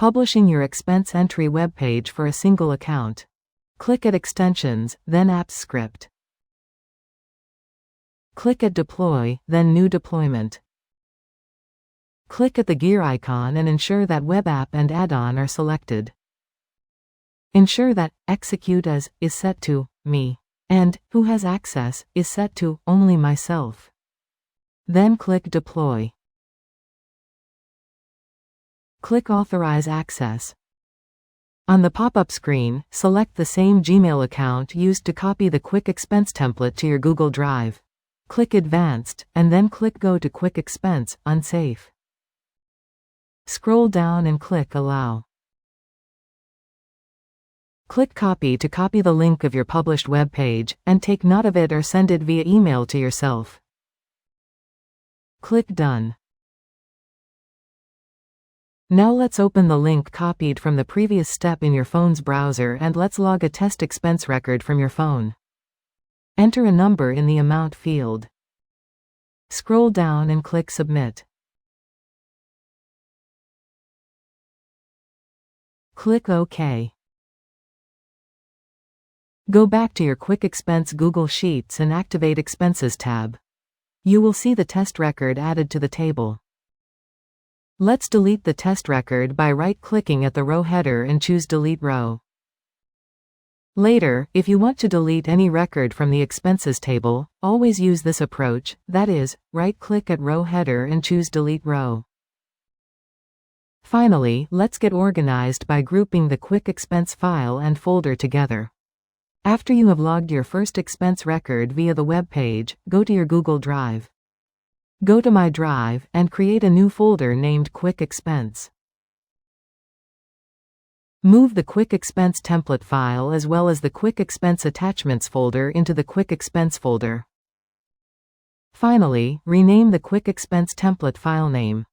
Publishing your expense entry web page for a single account. Click at Extensions, then Apps Script. Click at Deploy, then New Deployment. Click at the gear icon and ensure that Web App and Add-on are selected. Ensure that Execute As is set to Me, and Who Has Access is set to Only Myself. Then click Deploy. Click Authorize Access. On the pop-up screen, select the same Gmail account used to copy the QuickExpense template to your Google Drive. Click Advanced, and then click Go to QuickExpense, Unsafe. Scroll down and click Allow. Click Copy to copy the link of your published web page, and take note of it or send it via email to yourself. Click Done. Now let's open the link copied from the previous step in your phone's browser and let's log a test expense record from your phone. Enter a number in the Amount field. Scroll down and click Submit. Click OK. Go back to your QuickExpense Google Sheets and activate Expenses tab. You will see the test record added to the table. Let's delete the test record by right-clicking at the row header and choose Delete Row. Later, if you want to delete any record from the expenses table, always use this approach, that is, right-click at row header and choose Delete Row. Finally, let's get organized by grouping the QuickExpense file and folder together. After you have logged your first expense record via the web page, go to your Google Drive. Go to My Drive and create a new folder named QuickExpense. Move the QuickExpense template file as well as the QuickExpense attachments folder into the QuickExpense folder. Finally, rename the QuickExpense template file name.